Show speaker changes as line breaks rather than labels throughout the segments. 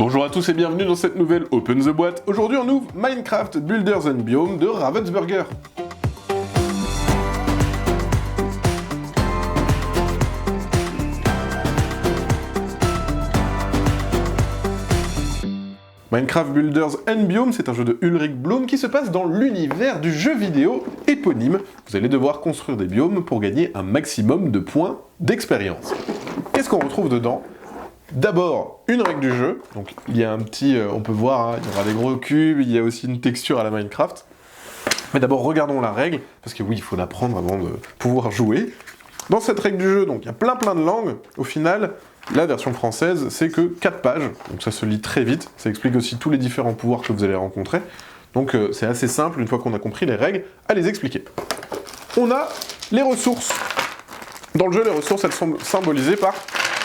Bonjour à tous et bienvenue dans cette nouvelle Open the Boîte. Aujourd'hui on ouvre Minecraft Builders and Biome de Ravensburger. Minecraft Builders and Biome, c'est un jeu de Ulrich Blum qui se passe dans l'univers du jeu vidéo éponyme. Vous allez devoir construire des biomes pour gagner un maximum de points d'expérience. Qu'est-ce qu'on retrouve dedans ? D'abord, une règle du jeu. Donc, il y a un petit... on peut voir, il y aura des gros cubes, il y a aussi une texture à la Minecraft. Mais d'abord, regardons la règle, parce que oui, il faut l'apprendre avant de pouvoir jouer. Dans cette règle du jeu, donc, il y a plein de langues. Au final, la version française, c'est que 4 pages. Donc ça se lit très vite. Ça explique aussi tous les différents pouvoirs que vous allez rencontrer. Donc c'est assez simple, une fois qu'on a compris les règles, à les expliquer. On a les ressources. Dans le jeu, les ressources, elles sont symbolisées par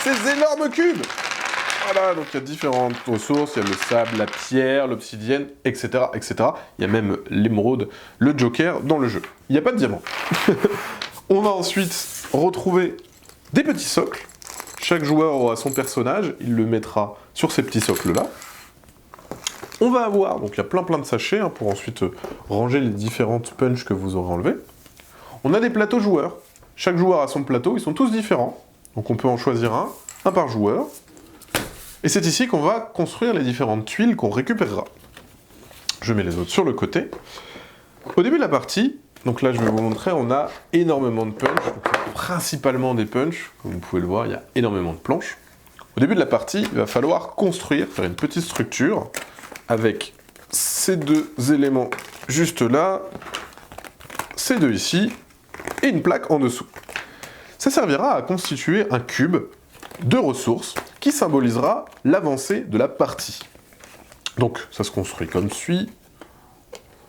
ces énormes cubes. Voilà, donc il y a différentes ressources, il y a le sable, la pierre, l'obsidienne, etc., etc. Il y a même l'émeraude, le joker dans le jeu. Il n'y a pas de diamant. On va ensuite retrouver des petits socles. Chaque joueur aura son personnage, il le mettra sur ces petits socles-là. On va avoir, donc il y a plein de sachets pour ensuite ranger les différentes punches que vous aurez enlevées. On a des plateaux joueurs. Chaque joueur a son plateau, ils sont tous différents. Donc on peut en choisir un par joueur. Et c'est ici qu'on va construire les différentes tuiles qu'on récupérera. Je mets les autres sur le côté. Au début de la partie, donc là je vais vous montrer, on a énormément de punch, principalement des punch, comme vous pouvez le voir, il y a énormément de planches. Au début de la partie, il va falloir construire, faire une petite structure, avec ces deux éléments juste là, ces deux ici, et une plaque en dessous. Ça servira à constituer un cube de ressources qui symbolisera l'avancée de la partie. Donc ça se construit comme suit.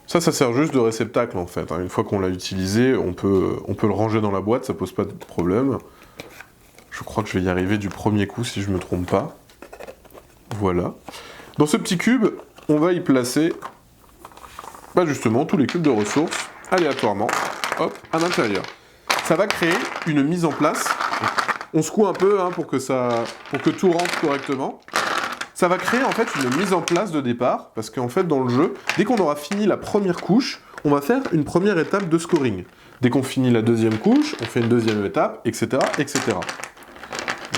Ça sert juste de réceptacle en fait. Une fois qu'on l'a utilisé, on peut le ranger dans la boîte, ça pose pas de problème. Je crois que je vais y arriver du premier coup si je me trompe pas. Voilà. Dans ce petit cube, on va y placer justement tous les cubes de ressources aléatoirement, hop, à l'intérieur. Ça va créer une mise en place. On secoue un peu pour que tout rentre correctement. Ça va créer en fait une mise en place de départ, parce qu'en fait dans le jeu, dès qu'on aura fini la première couche, on va faire une première étape de scoring. Dès qu'on finit la deuxième couche, on fait une deuxième étape, etc., etc.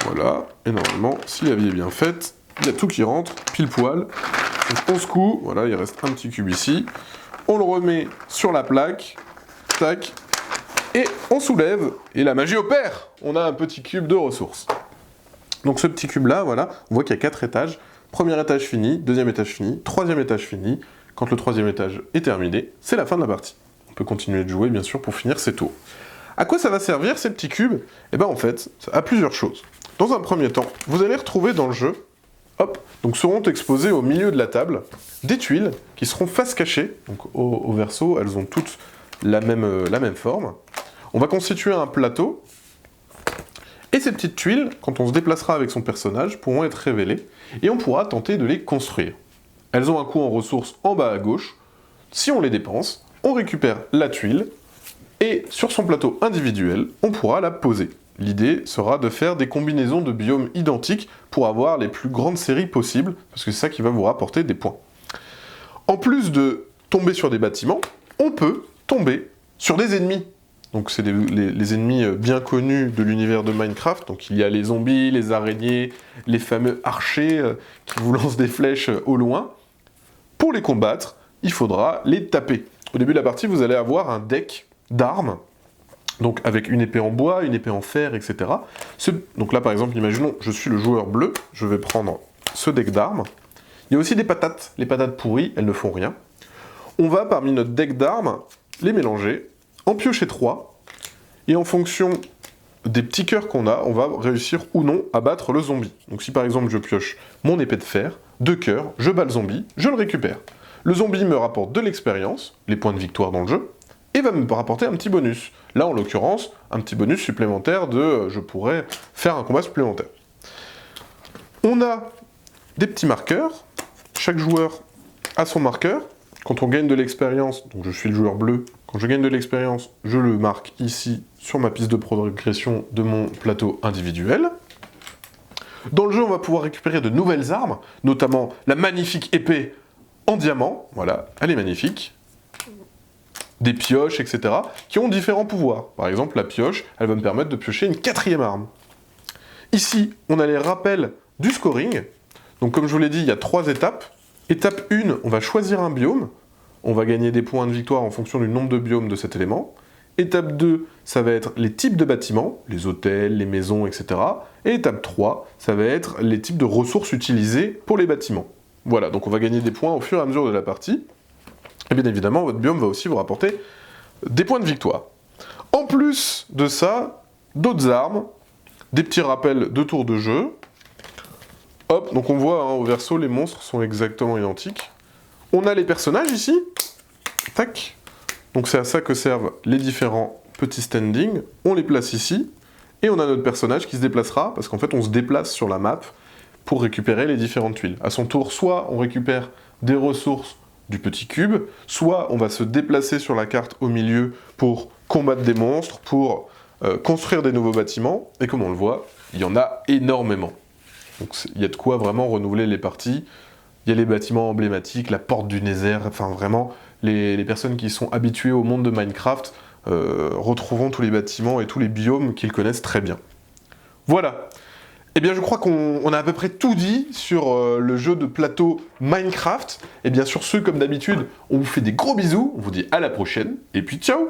Voilà, et normalement, si la vie est bien faite, il y a tout qui rentre, pile poil. Donc on secoue, voilà, il reste un petit cube ici. On le remet sur la plaque, tac, et on soulève, et la magie opère. On a un petit cube de ressources. Donc ce petit cube-là, voilà, on voit qu'il y a 4 étages. Premier étage fini, deuxième étage fini, troisième étage fini. Quand le troisième étage est terminé, c'est la fin de la partie. On peut continuer de jouer, bien sûr, pour finir ces tours. À quoi ça va servir, ces petits cubes ? Eh bien, en fait, à plusieurs choses. Dans un premier temps, vous allez retrouver dans le jeu, hop, donc seront exposées au milieu de la table, des tuiles qui seront face cachée. Donc au verso, elles ont toutes la même forme. On va constituer un plateau. Et ces petites tuiles, quand on se déplacera avec son personnage, pourront être révélées, et on pourra tenter de les construire. Elles ont un coût en ressources en bas à gauche. Si on les dépense, on récupère la tuile, et sur son plateau individuel, on pourra la poser. L'idée sera de faire des combinaisons de biomes identiques pour avoir les plus grandes séries possibles, parce que c'est ça qui va vous rapporter des points. En plus de tomber sur des bâtiments, on peut tomber sur des ennemis. Donc c'est les ennemis bien connus de l'univers de Minecraft. Donc il y a les zombies, les araignées, les fameux archers qui vous lancent des flèches au loin. Pour les combattre, il faudra les taper. Au début de la partie, vous allez avoir un deck d'armes, donc avec une épée en bois, une épée en fer, etc. Donc là par exemple, imaginons, je suis le joueur bleu, je vais prendre ce deck d'armes. Il y a aussi des patates. Les patates pourries, elles ne font rien. On va parmi notre deck d'armes les mélanger, en piocher 3, et en fonction des petits cœurs qu'on a, on va réussir ou non à battre le zombie. Donc si par exemple je pioche mon épée de fer, 2 cœurs, je bats le zombie, je le récupère. Le zombie me rapporte de l'expérience, les points de victoire dans le jeu, et va me rapporter un petit bonus. Là en l'occurrence, un petit bonus supplémentaire de je pourrais faire un combat supplémentaire. On a des petits marqueurs, chaque joueur a son marqueur. Quand on gagne de l'expérience, donc je suis le joueur bleu, quand je gagne de l'expérience, je le marque ici sur ma piste de progression de mon plateau individuel. Dans le jeu, on va pouvoir récupérer de nouvelles armes, notamment la magnifique épée en diamant, voilà, elle est magnifique. Des pioches, etc., qui ont différents pouvoirs. Par exemple, la pioche, elle va me permettre de piocher une 4e arme. Ici, on a les rappels du scoring. Donc comme je vous l'ai dit, il y a 3 étapes. Étape 1, on va choisir un biome. On va gagner des points de victoire en fonction du nombre de biomes de cet élément. Étape 2, ça va être les types de bâtiments, les hôtels, les maisons, etc. Et étape 3, ça va être les types de ressources utilisées pour les bâtiments. Voilà, donc on va gagner des points au fur et à mesure de la partie. Et bien évidemment, votre biome va aussi vous rapporter des points de victoire. En plus de ça, d'autres armes, des petits rappels de tour de jeu. Hop, donc on voit au verso, les monstres sont exactement identiques. On a les personnages ici. Tac. Donc c'est à ça que servent les différents petits standings. On les place ici. Et on a notre personnage qui se déplacera, parce qu'en fait on se déplace sur la map pour récupérer les différentes tuiles. À son tour, soit on récupère des ressources du petit cube, soit on va se déplacer sur la carte au milieu pour combattre des monstres, pour construire des nouveaux bâtiments, et comme on le voit, il y en a énormément. Donc il y a de quoi vraiment renouveler les parties. Il y a les bâtiments emblématiques, la porte du Nether, enfin vraiment, les personnes qui sont habituées au monde de Minecraft retrouveront tous les bâtiments et tous les biomes qu'ils connaissent très bien. Voilà. Eh bien, je crois qu'on a à peu près tout dit sur le jeu de plateau Minecraft. Et bien sur ce, comme d'habitude, on vous fait des gros bisous, on vous dit à la prochaine, et puis ciao!